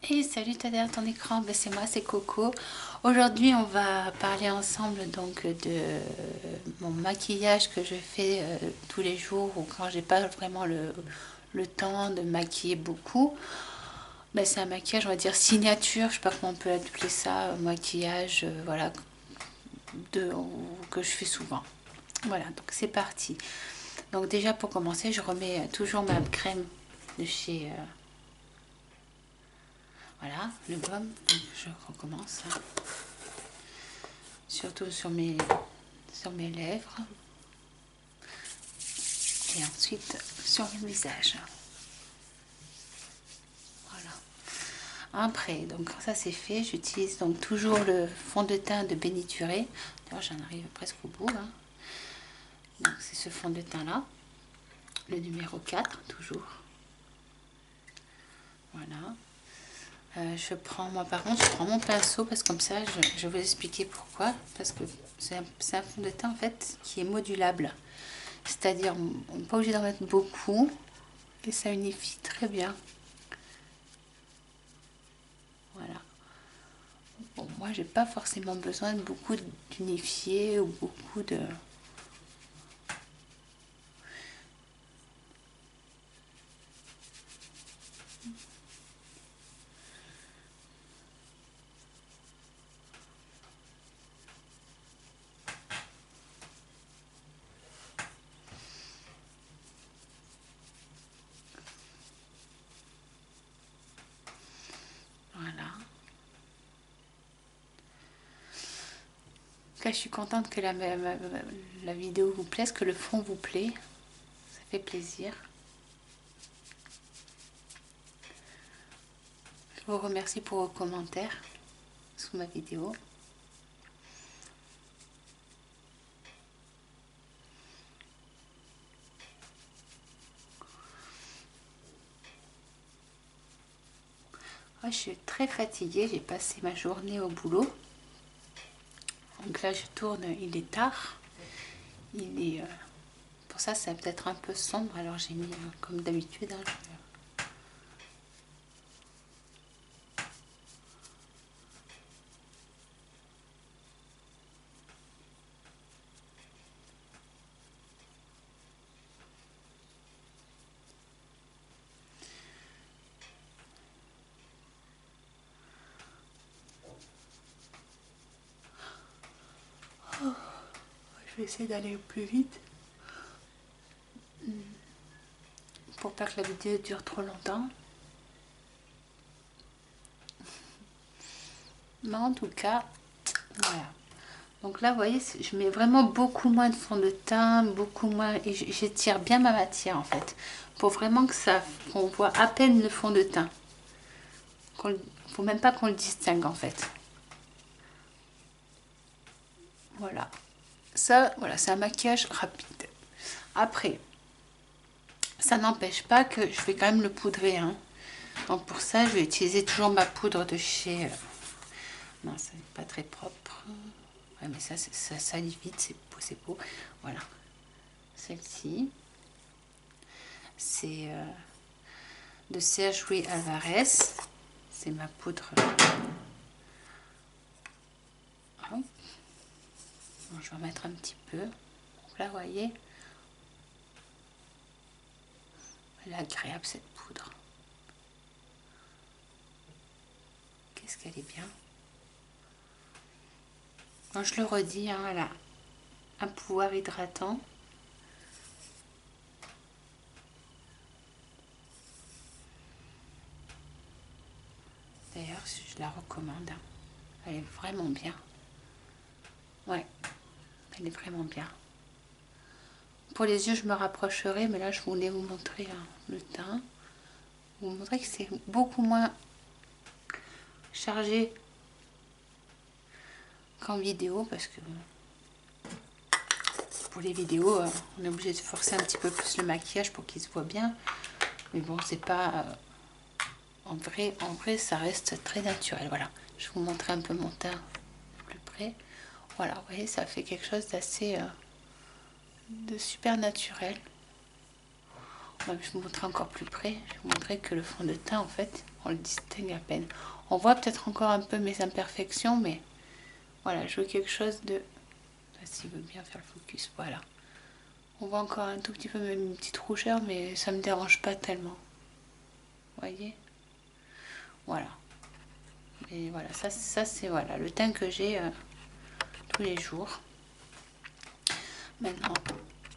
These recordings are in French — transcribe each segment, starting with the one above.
Et salut, t'as derrière ton écran, ben c'est moi, c'est Coco. Aujourd'hui, on va parler ensemble donc de mon maquillage que je fais tous les jours ou quand j'ai pas vraiment le temps de maquiller beaucoup. Ben, c'est un maquillage, on va dire signature, je sais pas comment on peut appeler ça, maquillage, voilà, que je fais souvent. Voilà, donc c'est parti. Donc déjà pour commencer, je remets toujours ma crème de chez voilà, le baume. Je recommence. Surtout sur mes lèvres. Et ensuite sur le visage. Voilà. Après, donc quand ça c'est fait, j'utilise donc toujours le fond de teint de Bénituré. D'ailleurs, j'en arrive presque au bout. Hein. Donc c'est ce fond de teint là. Le numéro 4, toujours. Voilà. Je prends, moi par contre, je prends mon pinceau parce que comme ça, je vais vous expliquer pourquoi. Parce que c'est un fond de teint en fait qui est modulable. C'est-à-dire, on n'est pas obligé d'en mettre beaucoup et ça unifie très bien. Voilà. Bon, moi, j'ai pas forcément besoin de beaucoup d'unifier ou beaucoup de... Voilà. Là, je suis contente que la vidéo vous plaise, que le fond vous plaît. Ça fait plaisir. Je vous remercie pour vos commentaires sous ma vidéo. Moi, je suis très fatiguée, j'ai passé ma journée au boulot. Donc là, je tourne, il est tard. Il est... pour ça, c'est peut-être un peu sombre, alors j'ai mis, comme d'habitude, hein, je vais essayer d'aller plus vite pour pas que la vidéo dure trop longtemps. Mais en tout cas, voilà. Donc là, vous voyez, je mets vraiment beaucoup moins de fond de teint, beaucoup moins, et j'étire bien ma matière en fait, pour vraiment que ça, qu'on voit à peine le fond de teint. Faut même pas qu'on le distingue en fait. Voilà. Ça, voilà, c'est un maquillage rapide. Après, ça n'empêche pas que je vais quand même le poudrer. Hein. Donc pour ça, je vais utiliser toujours ma poudre de chez... non, ça n'est pas très propre. Ouais, mais ça salit vite, c'est beau. Voilà. Celle-ci, c'est de Serge Louis Alvarez. C'est ma poudre. Bon, je vais en mettre un petit peu. Donc là, vous voyez, elle est agréable cette poudre. Qu'est-ce qu'elle est bien. Bon, je le redis, hein, elle a un pouvoir hydratant. D'ailleurs, je la recommande. Hein. Elle est vraiment bien. Ouais, elle est vraiment bien. Pour les yeux, je me rapprocherai, mais là, je voulais vous montrer hein, le teint. Vous montrer que c'est beaucoup moins chargé qu'en vidéo, parce que pour les vidéos, on est obligé de forcer un petit peu plus le maquillage pour qu'il se voit bien. Mais bon, c'est pas... en vrai, ça reste très naturel. Voilà, je vais vous montrer un peu mon teint plus près. Voilà, vous voyez, ça fait quelque chose d'assez... de super naturel. Je vais vous montrer encore plus près. Je vais vous montrer que le fond de teint, en fait, On le distingue à peine. On voit peut-être encore un peu mes imperfections, mais voilà, je veux quelque chose de... S'il veut bien faire le focus, voilà. On voit encore un tout petit peu même une petite rougeur, mais ça me dérange pas tellement. Vous voyez? Voilà. Et voilà, ça c'est voilà, le teint que j'ai tous les jours. Maintenant,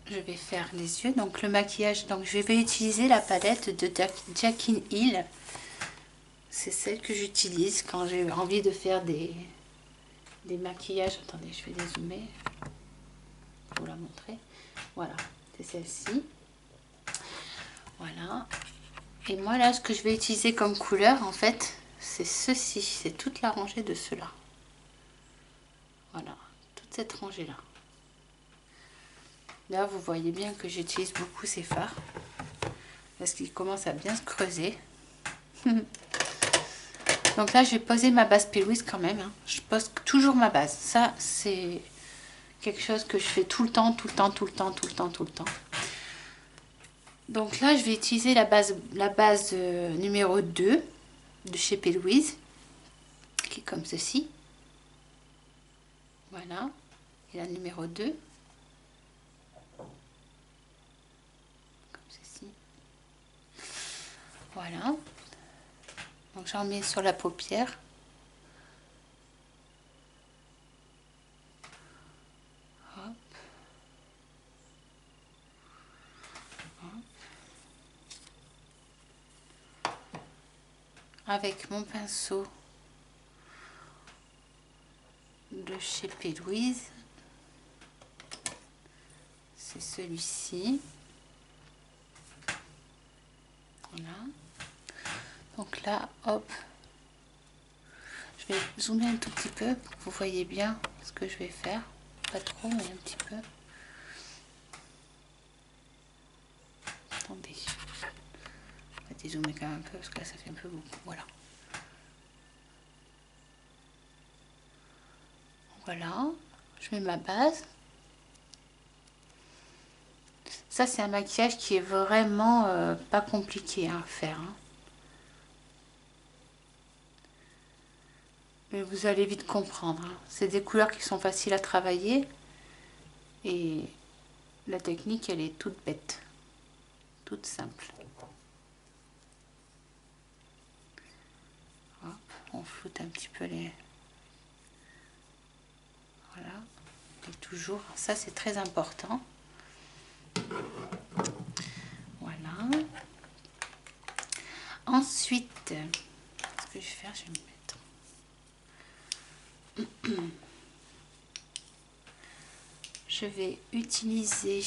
je vais faire les yeux. Donc le maquillage, donc je vais utiliser la palette de Jaclyn Hill. C'est celle que j'utilise quand j'ai envie de faire des maquillages. Attendez, je vais dézoomer pour vous la montrer. Voilà, c'est celle-ci. Voilà. Et moi là, ce que je vais utiliser comme couleur, en fait, c'est ceci. C'est toute la rangée de ceux-là. Voilà, toute cette rangée-là. Là, vous voyez bien que j'utilise beaucoup ces fards parce qu'ils commencent à bien se creuser. Donc là, je vais poser ma base P. Louise quand même. Hein. Je pose toujours ma base. Ça, c'est quelque chose que je fais tout le temps, tout le temps, tout le temps, tout le temps, tout le temps. Donc là, je vais utiliser la base numéro 2 de chez P. Louise, qui est comme ceci. Voilà. Et la numéro 2. Comme ceci. Voilà. Donc j'en mets sur la paupière. Hop. Hop. Avec mon pinceau de chez P. Louise. C'est celui-ci. Voilà. Donc là, hop. Je vais zoomer un tout petit peu pour que vous voyez bien ce que je vais faire. Pas trop, mais un petit peu. Attendez. On va dézoomer quand même un peu parce que là, ça fait un peu beaucoup. Voilà. Voilà. Je mets ma base. Ça, c'est un maquillage qui est vraiment pas compliqué à faire. Hein. Mais vous allez vite comprendre. Hein. C'est des couleurs qui sont faciles à travailler. Et la technique, elle est toute bête. Toute simple. Hop, on floute un petit peu les... Voilà. Et toujours, ça c'est très important. Voilà. Ensuite, ce que je vais faire, je vais me mettre... Je vais utiliser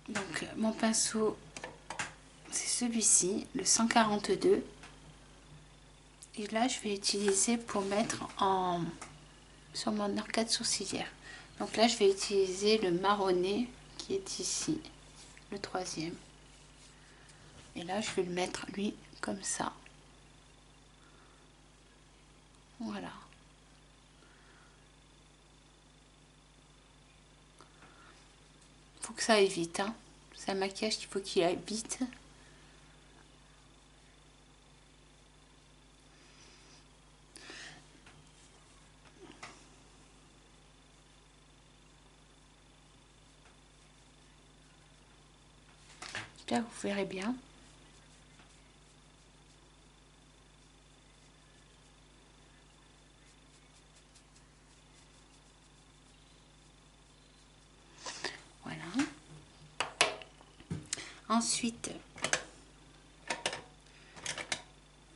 donc mon pinceau, c'est celui-ci, le 142. Et là, je vais utiliser pour mettre sur mon arcade sourcilière. Donc là, je vais utiliser le marronné qui est ici, le 3e. Et là, je vais le mettre, lui, comme ça. Voilà. Faut que ça aille vite. Hein. C'est un maquillage qu'il faut qu'il aille vite. J'espère que vous verrez bien. Voilà. Ensuite,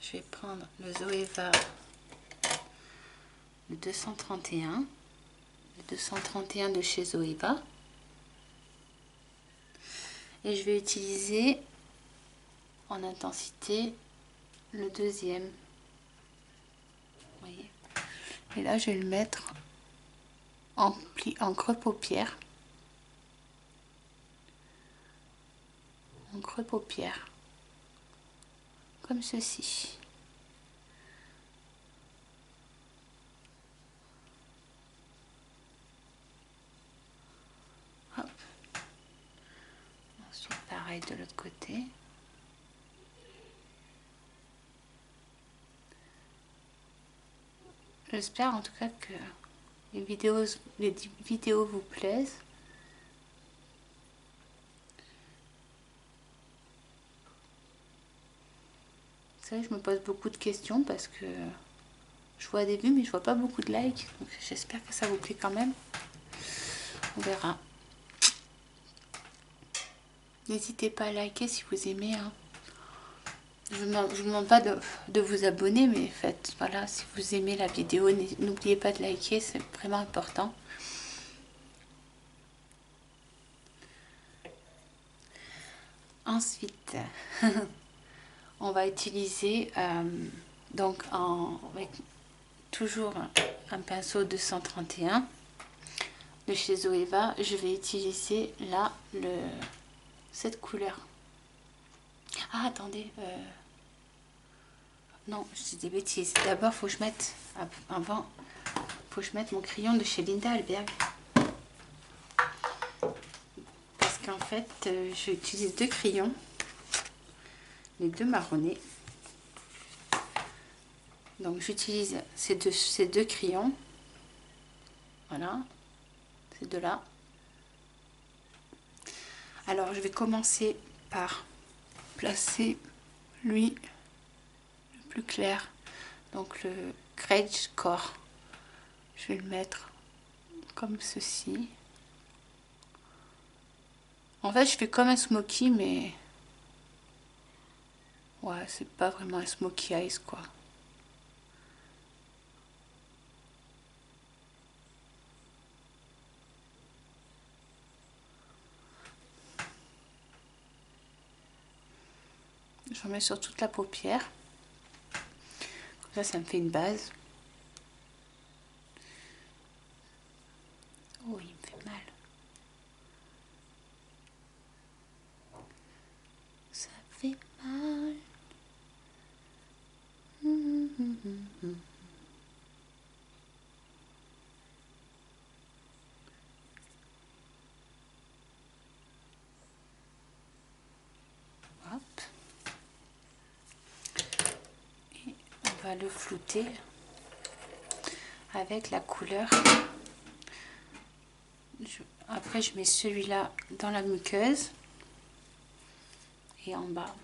je vais prendre le Zoeva, le 231. Le 231 de chez Zoeva. Et je vais utiliser en intensité le 2e. Vous voyez. Et là, je vais le mettre en creux paupière. En creux paupière. Comme ceci. Hop. Ensuite, pareil. pareil de l'autre côté. J'espère en tout cas que les vidéos vous plaisent. C'est vrai que je me pose beaucoup de questions parce que je vois des vues mais je vois pas beaucoup de likes. Donc j'espère que ça vous plaît quand même. On verra. N'hésitez pas à liker si vous aimez. Hein. Je ne vous demande pas de vous abonner, mais faites, voilà, si vous aimez la vidéo, n'oubliez pas de liker, c'est vraiment important. Ensuite, on va utiliser donc avec toujours un pinceau 231 de chez Zoeva. Je vais utiliser là cette couleur. Ah, attendez. Non, je dis des bêtises. D'abord, faut que je mette avant. Faut que je mette mon crayon de chez Linda Alberg. Parce qu'en fait, j'utilise deux crayons. Les deux marronnés. Donc j'utilise ces deux crayons. Voilà. Ces deux-là. Alors je vais commencer par placer lui le plus clair. Donc le Grage Core. Je vais le mettre comme ceci. En fait, je fais comme un smoky, mais ouais, c'est pas vraiment un smoky eyes quoi. J'en mets sur toute la paupière. Comme ça me fait une base. Oh, il me fait mal. Ça fait mal. Hop. Et on va le flouter avec la couleur. Après, je mets celui-là dans la muqueuse et en bas.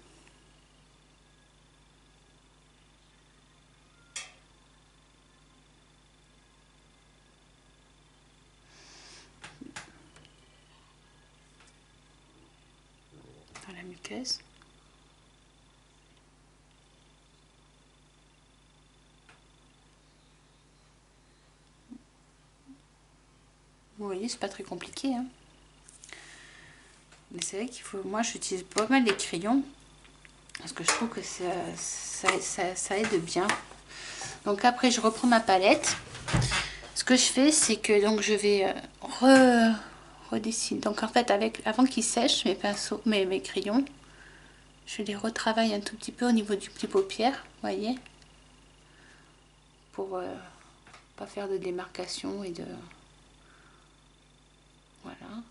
Dans la muqueuse. Vous voyez, c'est pas très compliqué. Hein. Mais c'est vrai qu'il faut. Moi, j'utilise pas mal les crayons parce que je trouve que ça aide bien. Donc après, je reprends ma palette. Ce que je fais, c'est que donc je vais redessiner. Donc en fait, avant qu'ils sèchent mes pinceaux, mes crayons, je les retravaille un tout petit peu au niveau du petit paupière, vous voyez, pour pas faire de démarcation et de voilà.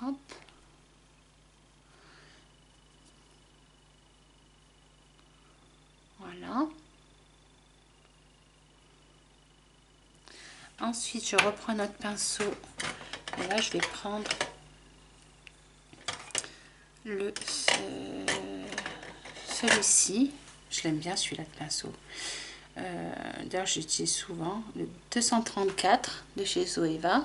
Hop. Voilà. Ensuite, je reprends notre pinceau. Et là, je vais prendre celui-ci. Je l'aime bien celui-là de pinceau. D'ailleurs, j'utilise souvent le 234 de chez Zoeva. De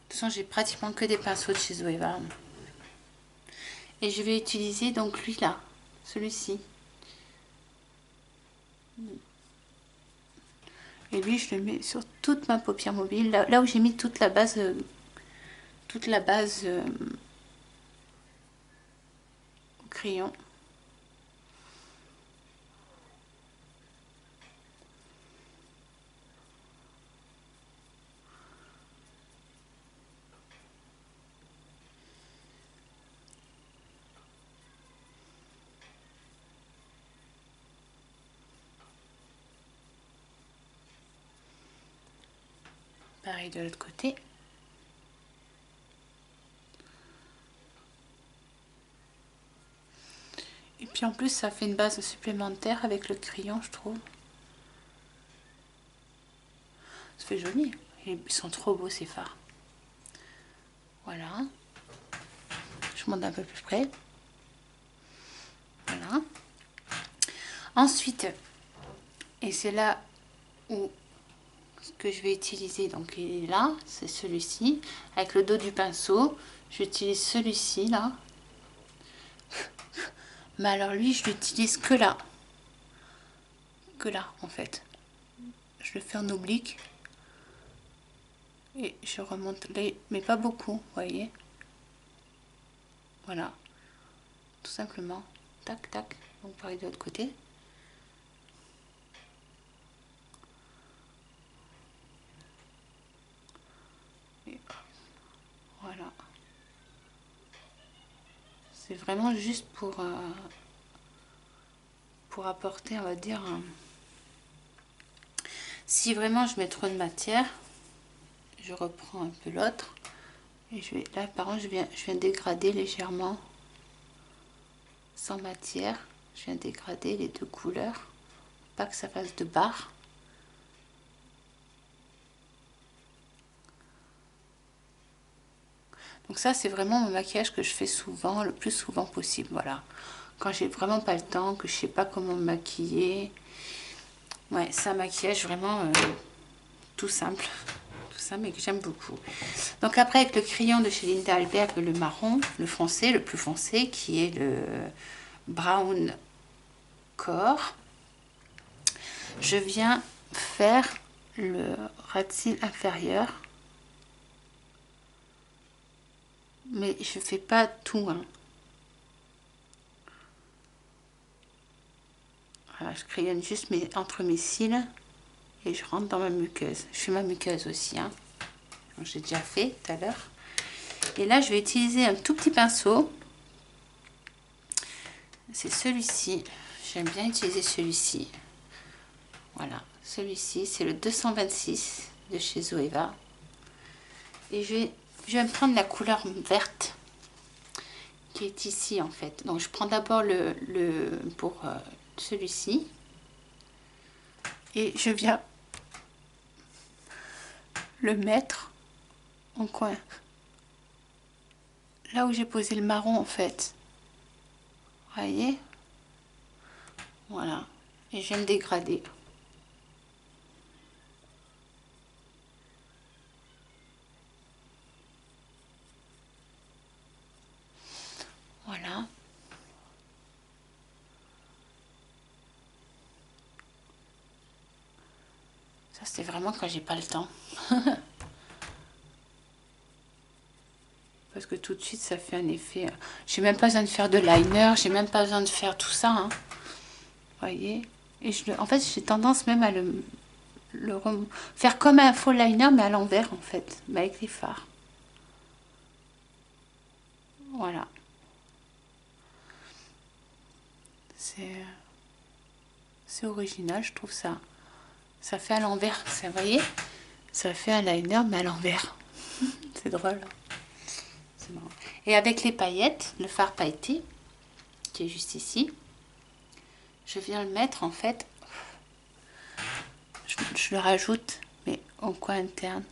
toute façon, j'ai pratiquement que des pinceaux de chez Zoeva. Et je vais utiliser donc lui là, celui-ci. Et lui, je le mets sur toute ma paupière mobile, là où j'ai mis toute la base au crayon. Pareil de l'autre côté. Puis en plus, ça fait une base supplémentaire avec le crayon, je trouve. Ça fait joli. Ils sont trop beaux ces fards. Voilà. Je monte un peu plus près. Voilà. Ensuite, et c'est là où ce que je vais utiliser, donc il est là, c'est celui-ci. Avec le dos du pinceau, j'utilise celui-ci là. Mais alors lui, je l'utilise que là. Que là, en fait. Je le fais en oblique. Et je remonte les, mais pas beaucoup, vous voyez. Voilà. Tout simplement. Tac, tac. Donc pareil de l'autre côté. Et voilà. C'est vraiment juste pour apporter, on va dire, si vraiment je mets trop de matière, je reprends un peu l'autre et je vais là par contre je viens dégrader légèrement sans matière. Je viens dégrader les deux couleurs, pas que ça fasse de barre. Donc ça c'est vraiment mon maquillage que je fais souvent, le plus souvent possible. Voilà, quand j'ai vraiment pas le temps, que je sais pas comment me maquiller. Ouais, c'est un maquillage vraiment tout simple, mais que j'aime beaucoup. Donc après, avec le crayon de chez Linda Albert, le marron, le foncé, le plus foncé, qui est le Brown Core, je viens faire le ras de cils inférieur, mais je fais pas tout, hein. Voilà, je crayonne juste entre mes cils et je rentre dans ma muqueuse. Je fais ma muqueuse aussi, hein. J'ai déjà fait tout à l'heure. Et là, je vais utiliser un tout petit pinceau. C'est celui-ci. J'aime bien utiliser celui-ci. Voilà, celui-ci, c'est le 226 de chez Zoeva. Et je vais me prendre la couleur verte qui est ici en fait. Donc je prends d'abord pour celui-ci. Et je viens le mettre en coin. Là où j'ai posé le marron en fait. Vous voyez? Voilà. Et je viens le dégrader. Voilà. Ça c'est vraiment quand j'ai pas le temps. Parce que tout de suite ça fait un effet. J'ai même pas besoin de faire de liner, j'ai même pas besoin de faire tout ça, hein. Vous voyez? Et en fait j'ai tendance même à faire comme un faux liner mais à l'envers en fait, mais avec les fards. Voilà. C'est original, je trouve ça. Ça fait à l'envers, vous voyez? Ça fait un liner mais à l'envers. C'est drôle. C'est marrant. Et avec les paillettes, le fard pailleté, qui est juste ici, je viens le mettre en fait, je le rajoute, mais au coin interne.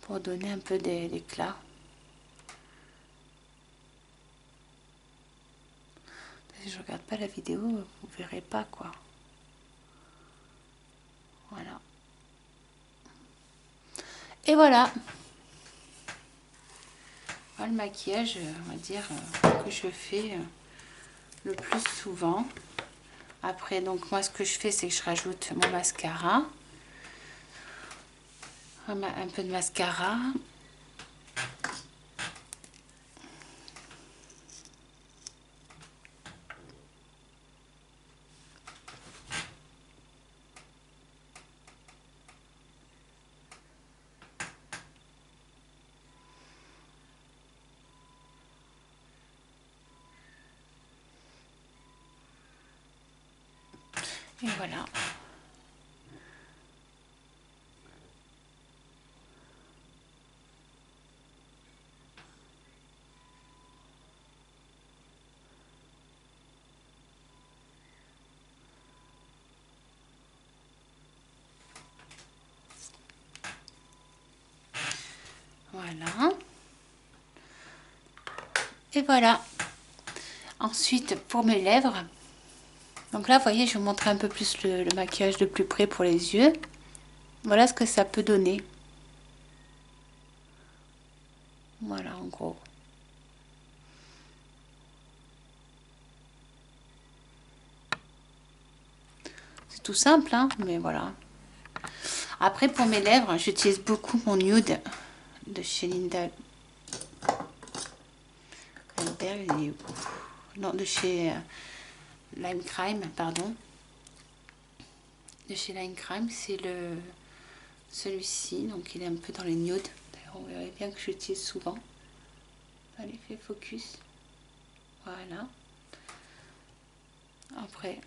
Pour donner un peu d'éclat. Si je regarde pas la vidéo, vous verrez pas quoi. Voilà. Et voilà. Voilà le maquillage, on va dire, que je fais le plus souvent. Après, donc moi ce que je fais, c'est que je rajoute mon mascara. Un peu de mascara. Et voilà. Voilà. Et voilà. Ensuite, pour mes lèvres. Donc là, vous voyez, je vais vous montrer un peu plus le maquillage de plus près pour les yeux. Voilà ce que ça peut donner. Voilà, en gros. C'est tout simple, hein, mais voilà. Après, pour mes lèvres, j'utilise beaucoup mon nude de chez Linda. Non, de chez Lime Crime, pardon. De chez Lime Crime, c'est celui-ci, donc il est un peu dans les nudes. D'ailleurs, on verrait bien que j'utilise souvent. Allez, fais focus. Voilà. Après,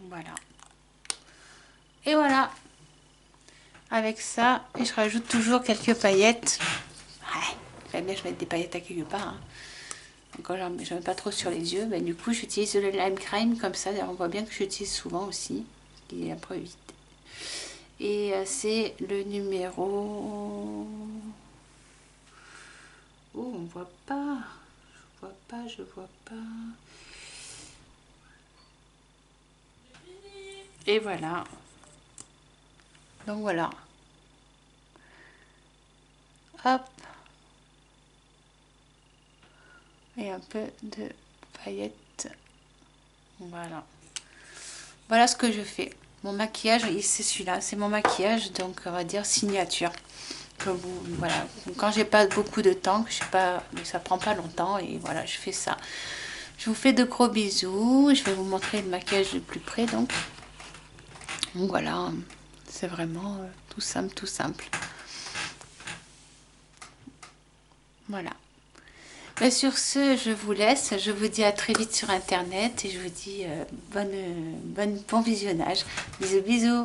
voilà. Et voilà. Avec ça, et je rajoute toujours quelques paillettes. Ouais, il fallait bien que je mette des paillettes à quelque part. Hein. Quand j'en mets pas trop sur les yeux, ben, du coup j'utilise le lime crime comme ça. On voit bien que j'utilise souvent aussi. Il est un peu vite. Et c'est le numéro... Oh, on voit pas. Je vois pas, je vois pas. Et voilà. Donc voilà. Hop. Et un peu de paillettes. Voilà. Voilà ce que je fais. Mon maquillage, c'est celui-là. C'est mon maquillage, donc on va dire signature. Voilà. Quand j'ai pas beaucoup de temps, que je sais pas, ça prend pas longtemps et voilà, je fais ça. Je vous fais de gros bisous. Je vais vous montrer le maquillage de plus près donc. Donc voilà, c'est vraiment tout simple, tout simple. Voilà. Mais sur ce, je vous laisse. Je vous dis à très vite sur internet et je vous dis bon visionnage. Bisous, bisous.